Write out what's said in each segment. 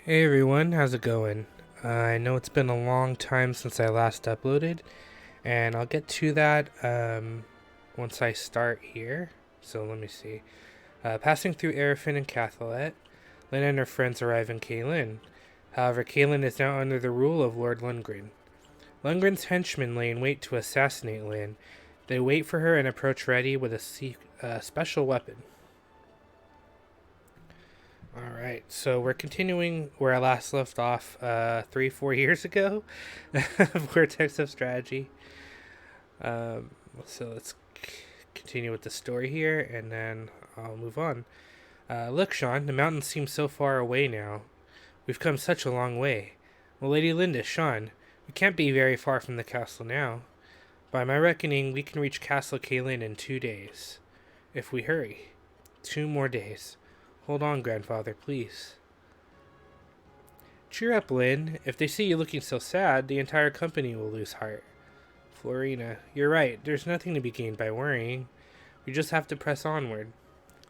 Hey everyone, how's it going? I know it's been a long time since I last uploaded, and I'll get to that once I start here. So let me see. Passing through Arafin and Cathalet, Lynn and her friends arrive in Kaelin. However, Kaelin is now under the rule of Lord Lundgren. Lundgren's henchmen lay in wait to assassinate Lynn. They wait for her and approach ready with a special weapon. Alright, so we're continuing where I last left off 3-4 years ago. Vortex of strategy. So let's continue with the story here and then I'll move on. Look, Sean, the mountains seem so far away now. We've come such a long way. Well, Lady Linda, Sean, we can't be very far from the castle now. By my reckoning, we can reach Castle Kaelin in 2 days. If we hurry. 2 more days. Hold on, grandfather, please. Cheer up, Lynn. If they see you looking so sad, the entire company will lose heart. Florina, you're right. There's nothing to be gained by worrying. We just have to press onward.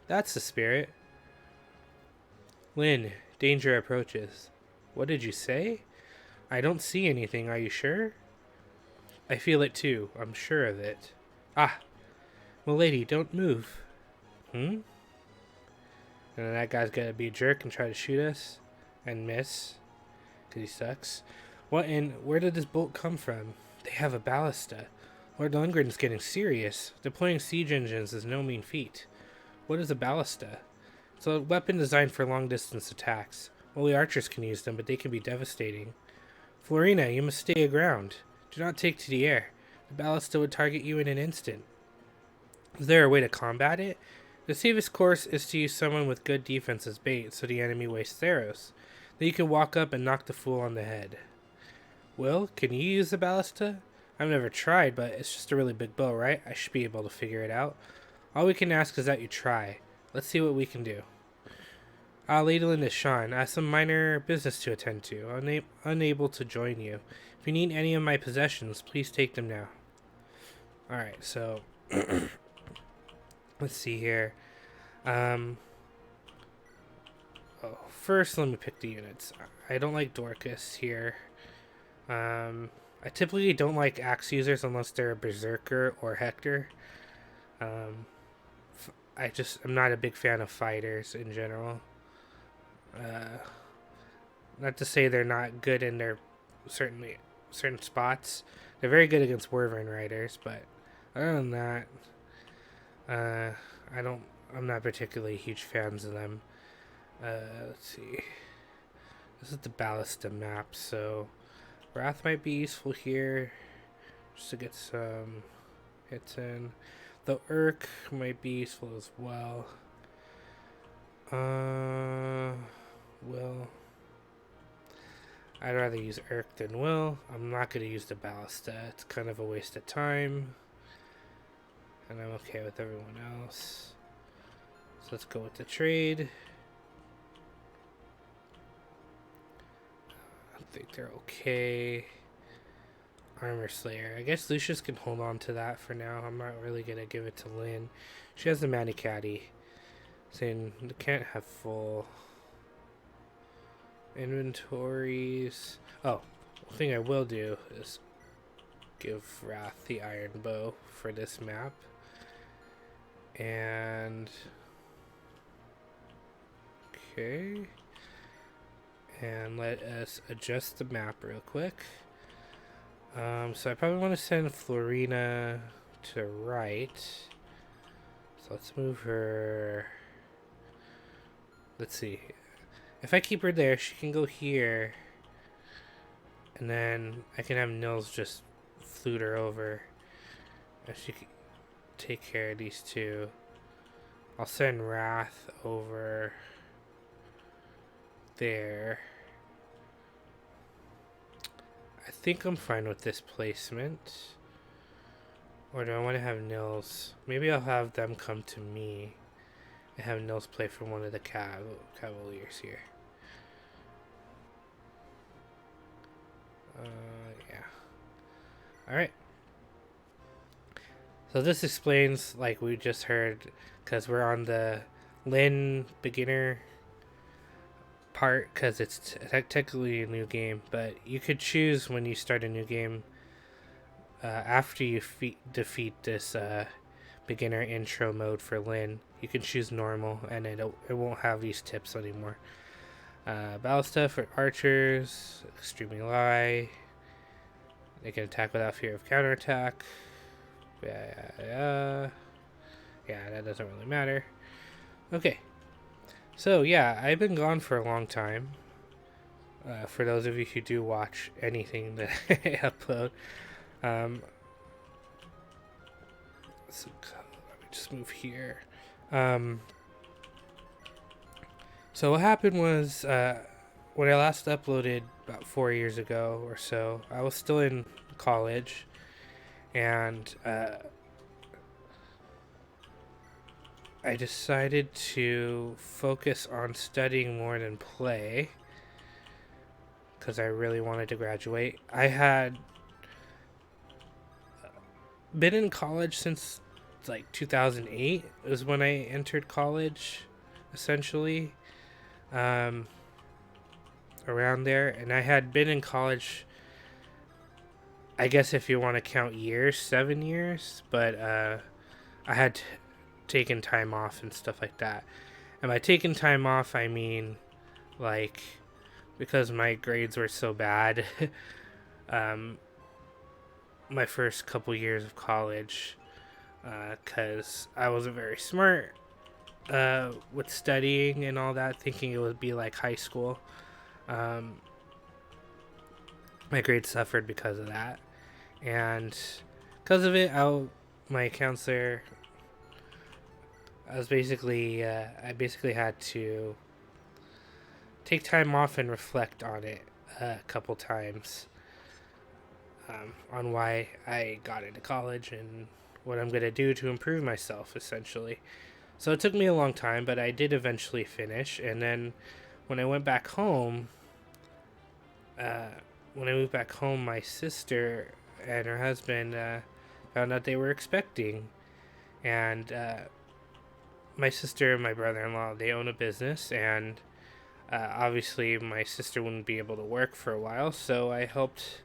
That's the spirit. Lynn, danger approaches. What did you say? I don't see anything. Are you sure? I feel it too. I'm sure of it. Ah! Milady, don't move. And then that guy's gotta be a jerk and try to shoot us. And miss. Because he sucks. Where did this bolt come from? They have a ballista. Lord Lundgren's getting serious. Deploying siege engines is no mean feat. What is a ballista? It's a weapon designed for long-distance attacks. Only archers can use them, but they can be devastating. Florina, you must stay aground. Do not take to the air. The ballista would target you in an instant. Is there a way to combat it? The safest course is to use someone with good defense as bait, so the enemy wastes arrows. Then you can walk up and knock the fool on the head. Will, can you use the ballista? I've never tried, but it's just a really big bow, right? I should be able to figure it out. All we can ask is that you try. Let's see what we can do. Lady Linda, Sean, I have some minor business to attend to. Unable to join you. If you need any of my possessions, please take them now. Alright, so let's see here. First, let me pick the units. I don't like Dorcas here. I typically don't like axe users unless they're a berserker or Hector. I'm not a big fan of fighters in general. Not to say they're not good in their certain spots. They're very good against Wyvern riders, but other than that, I'm not particularly huge fans of them. Let's see. This is the ballista map, so Wrath might be useful here just to get some hits in. The Urk might be useful as well. Will. I'd rather use Urk than Will. I'm not going to use the ballista. It's kind of a waste of time. And I'm okay with everyone else. So let's go with the trade. I think they're okay. Armor Slayer. I guess Lucius can hold on to that for now. I'm not really going to give it to Lynn. She has the Manicaddy. Saying they can't have full inventories. Oh, the thing I will do is give Wrath the Iron Bow for this map. And okay. And let us adjust the map real quick. So I probably want to send Florina to right. So let's move her. Let's see. If I keep her there, she can go here. And then I can have Nils just flute her over. And she can take care of these two. I'll send Wrath over there. I think I'm fine with this placement. Or do I want to have Nils? Maybe I'll have them come to me. And have Nils play for one of the Cavaliers here. Yeah. Alright. So this explains, like we just heard, because we're on the Lynn beginner part because it's technically a new game, but you could choose when you start a new game after you defeat this beginner intro mode for Lynn. You can choose normal, and it won't have these tips anymore. Battle stuff for archers, extremely lie. They can attack without fear of counterattack. Yeah, that doesn't really matter. Okay, so yeah, I've been gone for a long time. For those of you who do watch anything that I upload, so let me just move here. So what happened was, when I last uploaded about 4 years ago or so, I was still in college, and I decided to focus on studying more than play because I really wanted to graduate. I had been in college since like 2008 is when I entered college, essentially. Around there, and I had been in college, I guess if you want to count years, 7 years, but I had taken time off and stuff like that. And by taking time off, I mean like because my grades were so bad my first couple years of college, because I wasn't very smart with studying and all that, thinking it would be like high school. My grades suffered because of that, and because of it, my counselor, I basically had to take time off and reflect on it a couple times, on why I got into college and what I'm gonna do to improve myself, essentially. So it took me a long time, but I did eventually finish. And then when I went back home, my sister and her husband found out they were expecting. And my sister and my brother-in-law, they own a business, and obviously my sister wouldn't be able to work for a while, so I helped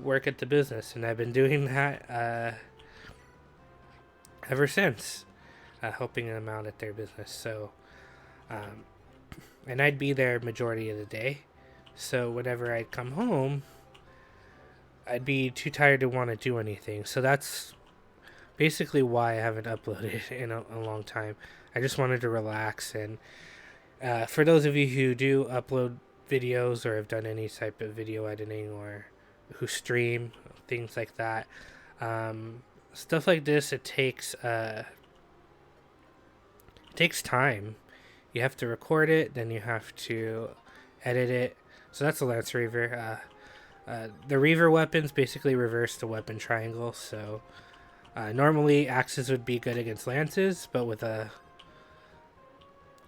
work at the business, and I've been doing that ever since, helping them out at their business. So and I'd be there majority of the day, so whenever I'd come home, I'd be too tired to want to do anything. So that's basically why I haven't uploaded in a long time. I just wanted to relax. And for those of you who do upload videos or have done any type of video editing or who stream, things like that, stuff like this, it takes time. You have to record it, then you have to edit it. So that's a Lance Reaver. The Reaver weapons basically reverse the weapon triangle. So normally axes would be good against lances, but with a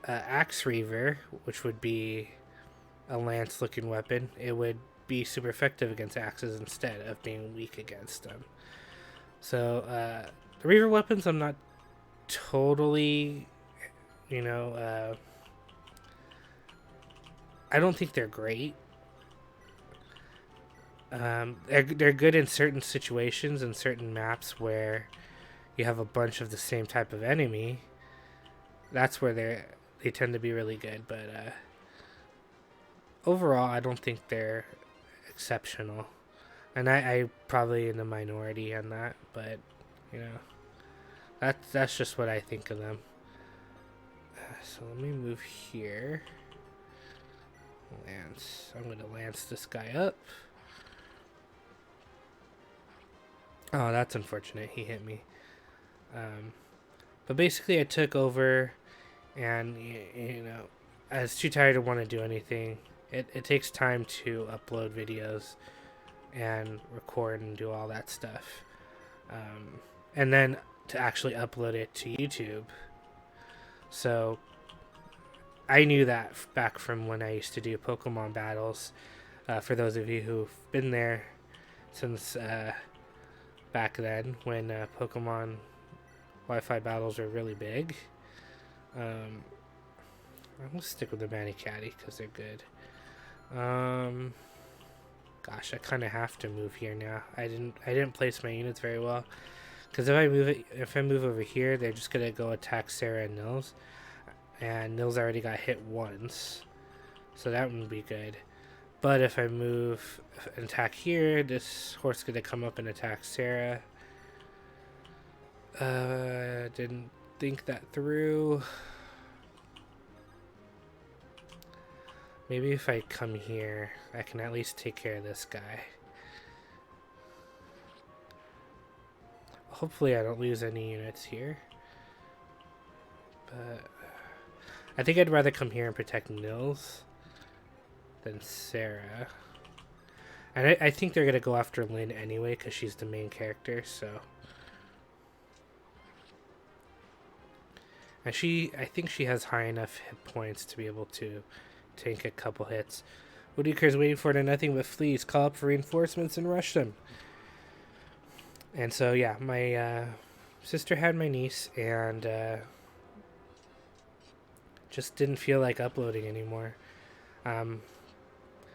axe Reaver, which would be a lance looking weapon, it would be super effective against axes instead of being weak against them. So the Reaver weapons, I'm not totally, I don't think they're great. They're good in certain situations and certain maps where you have a bunch of the same type of enemy. That's where they tend to be really good, but overall, I don't think they're exceptional. And I probably in the minority on that, but that's just what I think of them. So let me move here. Lance. I'm gonna lance this guy up. Oh, that's unfortunate. He hit me. But basically, I took over, and I was too tired to want to do anything. It takes time to upload videos and record and do all that stuff, and then to actually upload it to YouTube. So I knew that back from when I used to do Pokemon battles. For those of you who've been there since back then, when Pokemon Wi-Fi battles were really big. I'm gonna stick with the Manicaddy because they're good. Gosh, I kind of have to move here now. I didn't place my units very well, because if I move over here, they're just gonna go attack Sarah and Nils, and Nils already got hit once, so that wouldn't be good. But if I move and attack here, this horse is gonna come up and attack Sarah. Didn't think that through. Maybe if I come here, I can at least take care of this guy. Hopefully I don't lose any units here. But I think I'd rather come here and protect Nils than Sarah. And I think they're going to go after Lynn anyway because she's the main character, so. And I think she has high enough hit points to be able to tank a couple hits. Whitaker's waiting for it and nothing but fleas. Call up for reinforcements and rush them. And so, yeah, my sister had my niece and just didn't feel like uploading anymore. I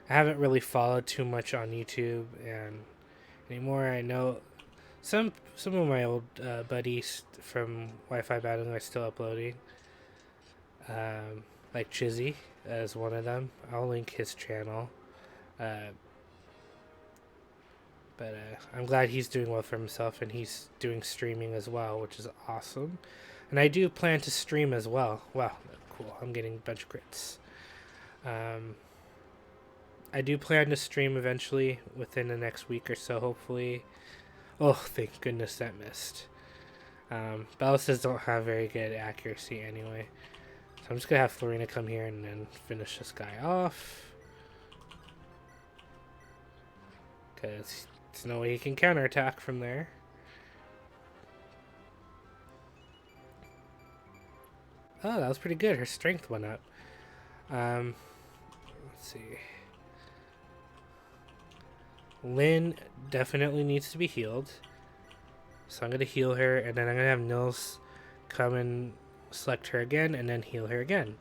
haven't really followed too much on YouTube and anymore. I know some of my old buddies from Wi-Fi Battling are still uploading. Like Chizzy as one of them. I'll link his channel. But I'm glad he's doing well for himself, and he's doing streaming as well, which is awesome. And I do plan to stream as well. Wow, cool. I'm getting a bunch of crits. I do plan to stream eventually within the next week or so, hopefully. Oh, thank goodness that missed. Ballistas don't have very good accuracy anyway. So I'm just going to have Florina come here and then finish this guy off. Because there's no way he can counterattack from there. Oh, that was pretty good. Her strength went up. Let's see. Lynn definitely needs to be healed. So I'm going to heal her, and then I'm going to have Nils come and select her again, and then heal her again.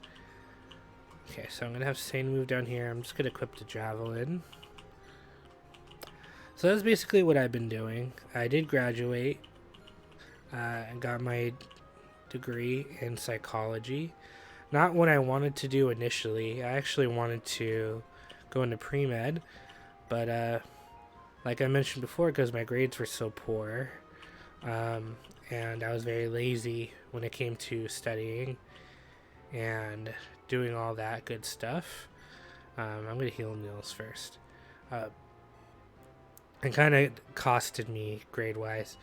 Okay, so I'm going to have Sane move down here. I'm just going to equip the Javelin. So that's basically what I've been doing. I did graduate and got my degree in psychology. Not what I wanted to do initially. I actually wanted to go into pre-med, but like I mentioned before, because my grades were so poor, and I was very lazy when it came to studying and doing all that good stuff. I'm going to heal Nils first. It kind of costed me grade-wise.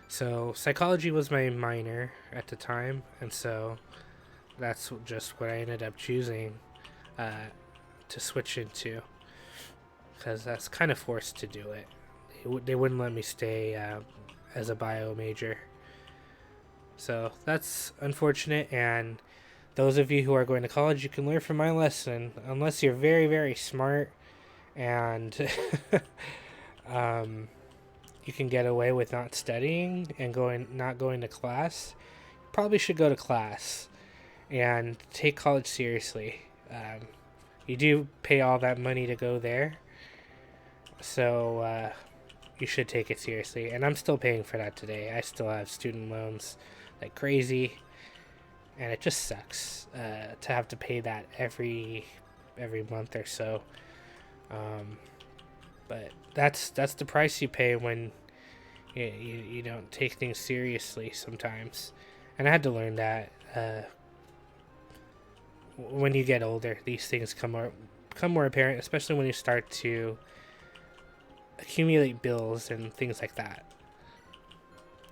So psychology was my minor at the time, and so that's just what I ended up choosing to switch into, because that's kind of forced to do it. They wouldn't let me stay as a bio major. So that's unfortunate, and those of you who are going to college, you can learn from my lesson. Unless you're very, very smart and you can get away with not studying and not going to class, you probably should go to class and take college seriously. You do pay all that money to go there, so you should take it seriously. And I'm still paying for that today. I still have student loans like crazy, and it just sucks to have to pay that every month or so. But that's the price you pay when you don't take things seriously sometimes. And I had to learn that when you get older, these things become more apparent, especially when you start to accumulate bills and things like that.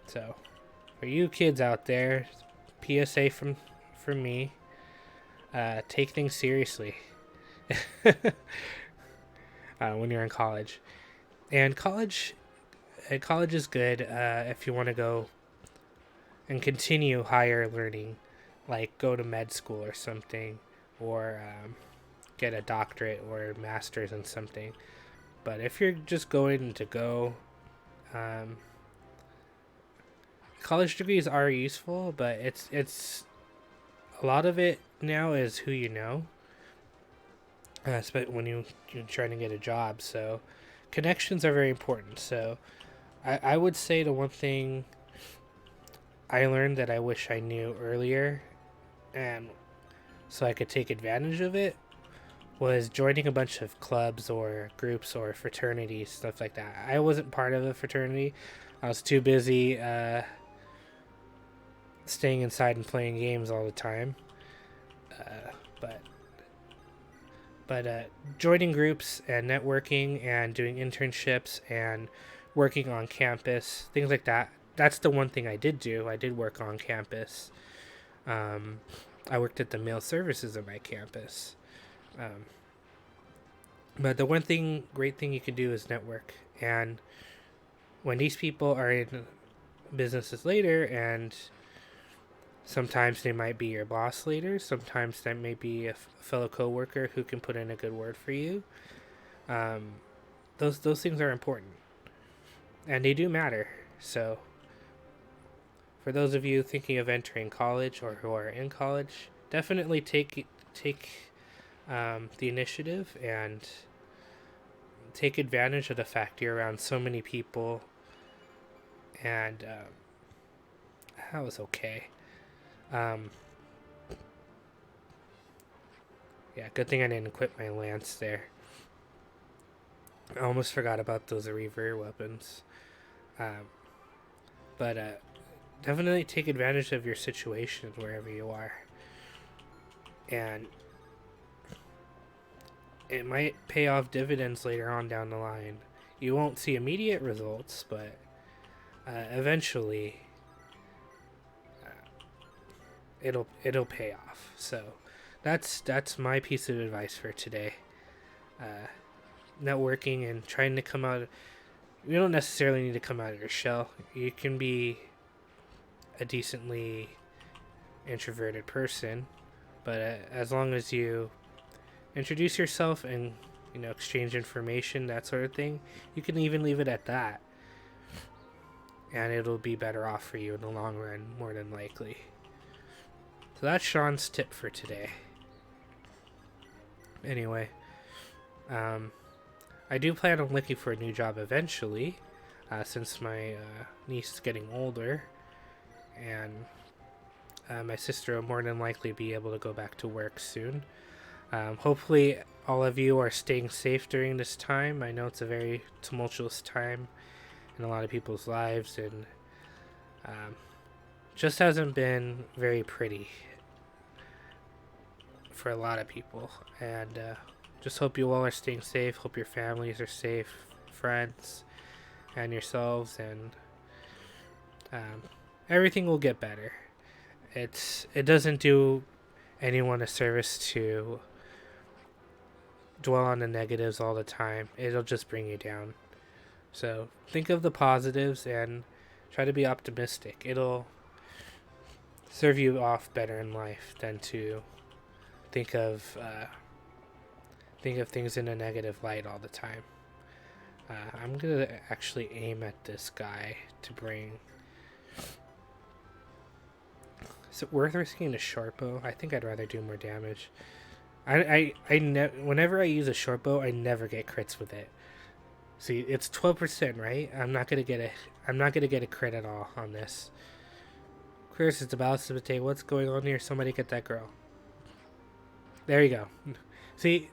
So, for you kids out there, PSA from me, take things seriously when you're in college. And college is good if you want to go and continue higher learning, like go to med school or something, or get a doctorate or a master's in something. But if you're just going to go, college degrees are useful, but it's a lot of it now is who you know, when you're trying to get a job. So connections are very important. So I would say the one thing I learned that I wish I knew earlier, and so I could take advantage of it, was joining a bunch of clubs or groups or fraternities, stuff like that. I wasn't part of a fraternity. I was too busy staying inside and playing games all the time. But joining groups and networking and doing internships and working on campus, things like that. That's the one thing I did do. I did work on campus. I worked at the mail services of my campus. But the one great thing you can do is network. And when these people are in businesses later, and sometimes they might be your boss later, sometimes that may be a fellow coworker who can put in a good word for you. Those things are important, and they do matter. So, for those of you thinking of entering college or who are in college, definitely take the initiative and take advantage of the fact you're around so many people. And that was okay. Yeah, good thing I didn't equip my lance there. I almost forgot about those reaver weapons. But definitely take advantage of your situation wherever you are. And it might pay off dividends later on down the line. You won't see immediate results, but eventually it'll pay off. So that's my piece of advice for today. Networking and trying to come out. You don't necessarily need to come out of your shell. You can be a decently introverted person, but as long as you introduce yourself and exchange information, that sort of thing, you can even leave it at that, and it'll be better off for you in the long run, more than likely. So that's Sean's tip for today. Anyway, I do plan on looking for a new job eventually, since my niece is getting older, and my sister will more than likely be able to go back to work soon. Hopefully all of you are staying safe during this time. I know it's a very tumultuous time in a lot of people's lives, and just hasn't been very pretty for a lot of people. And just hope you all are staying safe. Hope your families are safe, friends, and yourselves, and everything will get better. It doesn't do anyone a service to dwell on the negatives all the time. It'll just bring you down. So think of the positives and try to be optimistic. It'll serve you off better in life than to think of things in a negative light all the time. I'm gonna actually aim at this guy to bring. Is it worth risking a short bow? I think I'd rather do more damage. Whenever I use a short bow, I never get crits with it. See, it's 12%, right? I'm not gonna get a crit at all on this. Chris, it's about to take. What's going on here? Somebody get that girl. There you go. See,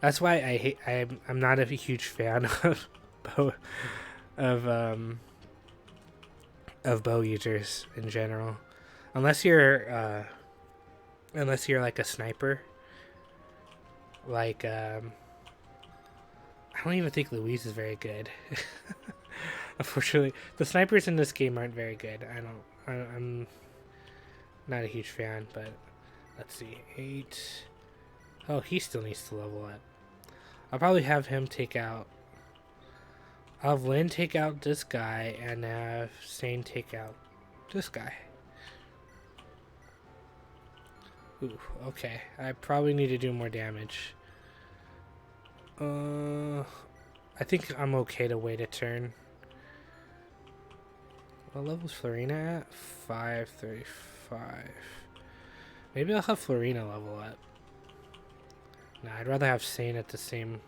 that's why I'm not a huge fan of bow users in general, unless you're like a sniper. Like I don't even think Louise is very good. Unfortunately, the snipers in this game aren't very good. I'm not a huge fan, but let's see, 8. Oh, he still needs to level up. I'll probably have him take out. I'll have Lynn take out this guy and have Sane take out this guy. Ooh, okay. I probably need to do more damage. I think I'm okay to wait a turn. What level's Florina at? 535. Maybe I'll have Florina level up. Nah, I'd rather have Sane at the same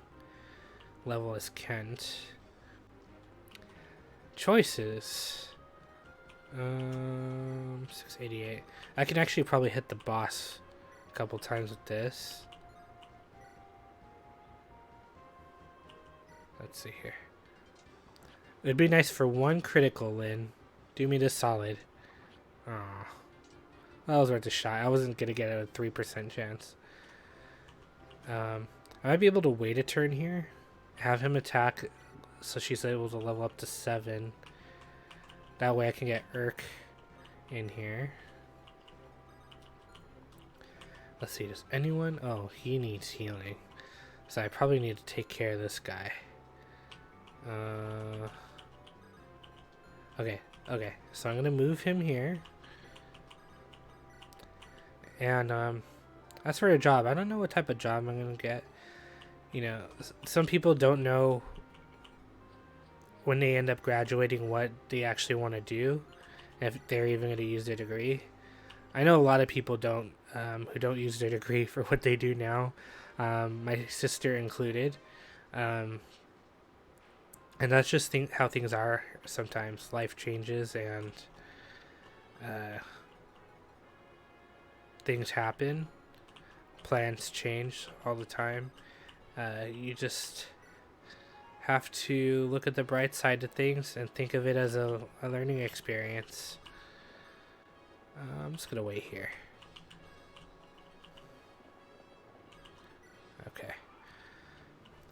level as Kent. Choices. 688. I can actually probably hit the boss a couple times with this. Let's see here. It'd be nice for one critical, Lynn. Do me this solid. Aw. That was worth a shot. I wasn't going to get a 3% chance. I might be able to wait a turn here. Have him attack so she's able to level up to 7. That way I can get Urk in here. Let's see, does anyone... Oh, he needs healing. So I probably need to take care of this guy. Okay. So I'm going to move him here. And as for a job, I don't know what type of job I'm going to get. You know, some people don't know when they end up graduating what they actually want to do, if they're even going to use their degree. I know a lot of people don't, who don't use their degree for what they do now, my sister included. And that's just how things are sometimes. Life changes and things happen. Plans change all the time. You just have to look at the bright side of things and think of it as a learning experience. I'm just gonna wait here. Okay.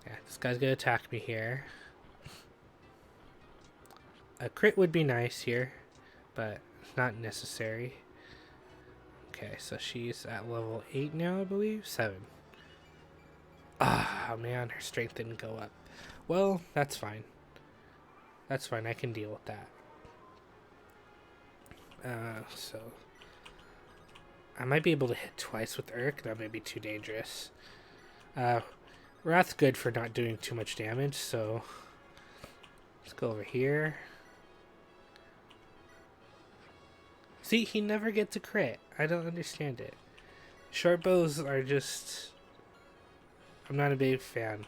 Yeah, this guy's gonna attack me here. A crit would be nice here, but not necessary. Okay, so she's at level 8 now, I believe? 7. Ah, man, her strength didn't go up. Well, that's fine. That's fine, I can deal with that. So... I might be able to hit twice with Urk. That may be too dangerous. Wrath's good for not doing too much damage, so... Let's go over here. See, he never gets a crit. I don't understand it. Short bows are just... I'm not a big fan.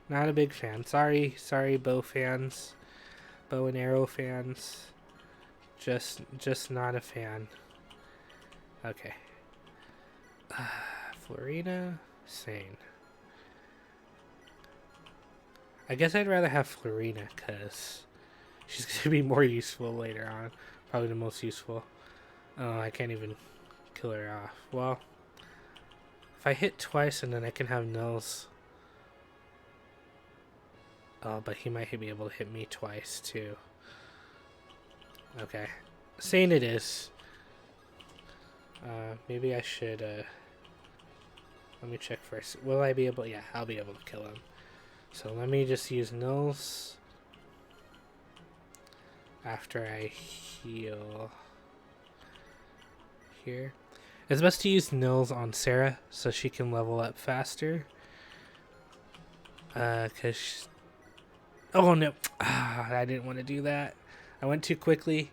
Not a big fan. Sorry bow fans. Bow and arrow fans. Just not a fan. Okay. Florina, Sane. I guess I'd rather have Florina because she's going to be more useful later on. Probably the most useful. Oh, I can't even kill her off. Well, if I hit twice and then I can have Nils. Oh, but he might be able to hit me twice too. Okay. Sane it is. Maybe I should, let me check first. Will I be able... Yeah, I'll be able to kill him. So let me just use Nils after I heal here. It's best to use Nils on Sarah so she can level up faster. Cause oh no, I didn't want to do that. I went too quickly.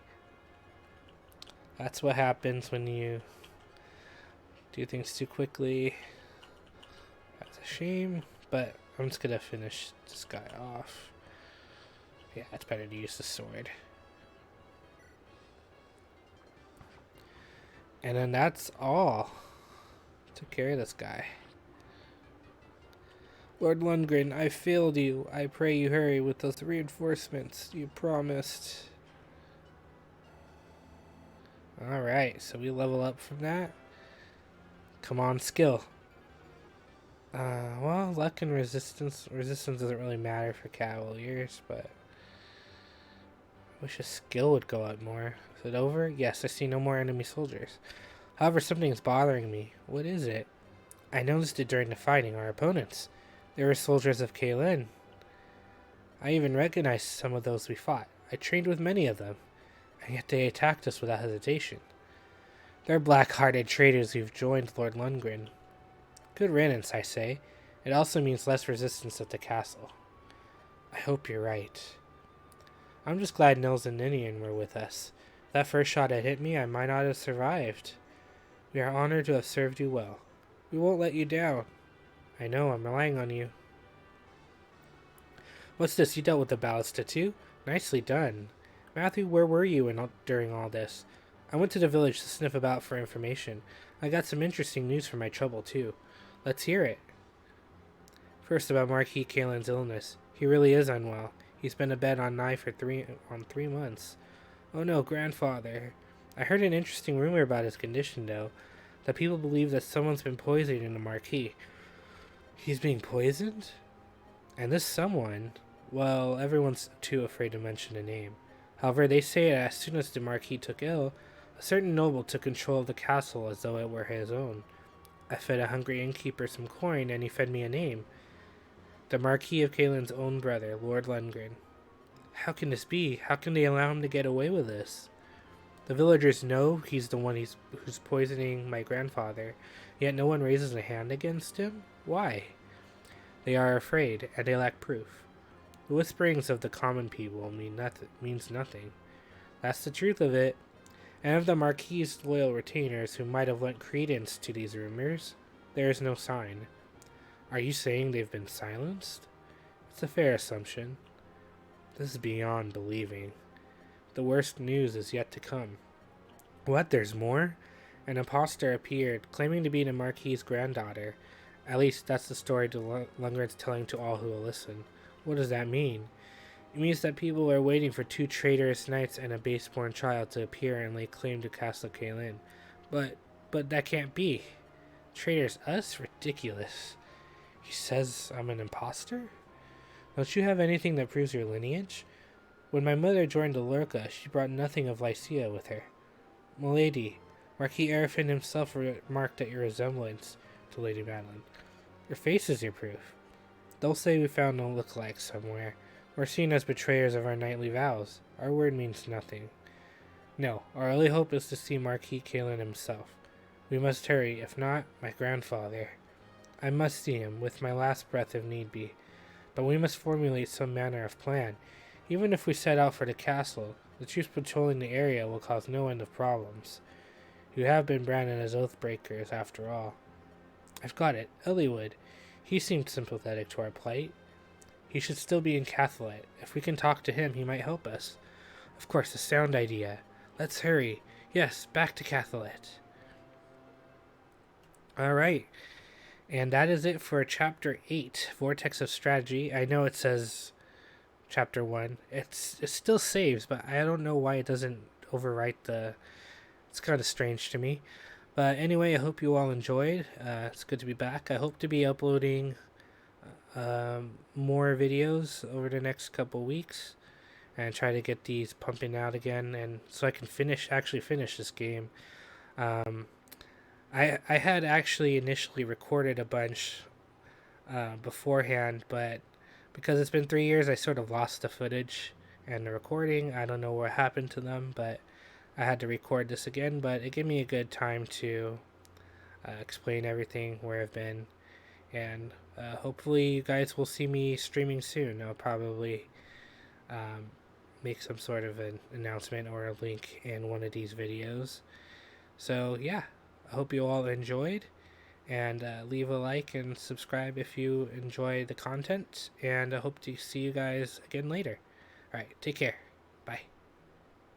That's what happens when you do things too quickly. That's a shame, but I'm just gonna finish this guy off. Yeah, it's better to use the sword. And then that's all. Took care of this guy. Lord Lundgren, I failed you. I pray you hurry with those reinforcements you promised. Alright, so we level up from that. Come on, skill. Well, luck and resistance. Resistance doesn't really matter for cavaliers, but I wish a skill would go up more. Is it over? Yes, I see no more enemy soldiers. However, something is bothering me. What is it? I noticed it during the fighting. Our opponents. They were soldiers of Kaelin. I even recognized some of those we fought. I trained with many of them, and yet they attacked us without hesitation. They're black-hearted traitors who've joined Lord Lundgren. Good riddance, I say. It also means less resistance at the castle. I hope you're right. I'm just glad Nils and Ninian were with us. If that first shot had hit me, I might not have survived. We are honored to have served you well. We won't let you down. I know, I'm relying on you. What's this? You dealt with the ballista too? Nicely done. Matthew, where were you during all this? I went to the village to sniff about for information. I got some interesting news for my trouble too. Let's hear it. First, about Marquis Kalen's illness. He really is unwell. He's been abed on 3 months. Oh no, grandfather. I heard an interesting rumor about his condition, though. That people believe that someone's been poisoning the Marquis. He's being poisoned? And this someone, well, everyone's too afraid to mention a name. However, they say that as soon as the Marquis took ill, a certain noble took control of the castle as though it were his own. I fed a hungry innkeeper some coin, and he fed me a name. The Marquis of Kalen's own brother, Lord Lundgren. How can this be? How can they allow him to get away with this? The villagers know he's the one who's poisoning my grandfather, yet no one raises a hand against him? Why? They are afraid, and they lack proof. The whisperings of the common people means nothing. That's the truth of it. And of the Marquis's loyal retainers who might have lent credence to these rumors, there is no sign. Are you saying they've been silenced? It's a fair assumption. This is beyond believing. The worst news is yet to come. What, there's more? An impostor appeared, claiming to be the Marquis's granddaughter. At least that's the story Lundgren's telling to all who will listen. What does that mean? It means that people are waiting for 2 traitorous knights and a base-born child to appear and lay claim to Castle Kalen. But that can't be. Traitors us? Ridiculous. He says I'm an imposter? Don't you have anything that proves your lineage? When my mother joined the Lurka, she brought nothing of Lycia with her. Milady, Marquis Arafin himself remarked at your resemblance to Lady Madeline. Your face is your proof. They'll say we found no look-alike somewhere. We're seen as betrayers of our knightly vows. Our word means nothing. No, our only hope is to see Marquis Kalen himself. We must hurry, if not, my grandfather. I must see him, with my last breath if need be. But we must formulate some manner of plan. Even if we set out for the castle, the troops patrolling the area will cause no end of problems. You have been branded as oath-breakers, after all. I've got it. Elliewood. He seemed sympathetic to our plight. He should still be in Cathalet. If we can talk to him, he might help us. Of course, a sound idea. Let's hurry. Yes, back to Cathalet. Alright. And that is it for Chapter 8, Vortex of Strategy. I know it says Chapter 1. It still saves, but I don't know why it doesn't overwrite the... It's kind of strange to me. But anyway, I hope you all enjoyed. It's good to be back. I hope to be uploading more videos over the next couple weeks. And try to get these pumping out again. And so I can actually finish this game. I had actually initially recorded a bunch beforehand, but because it's been 3 years, I sort of lost the footage and the recording. I don't know what happened to them, but I had to record this again. But it gave me a good time to explain everything, where I've been, and hopefully you guys will see me streaming soon. I'll probably make some sort of an announcement or a link in one of these videos. So yeah. I hope you all enjoyed, and leave a like and subscribe if you enjoy the content, and I hope to see you guys again later. Alright, take care.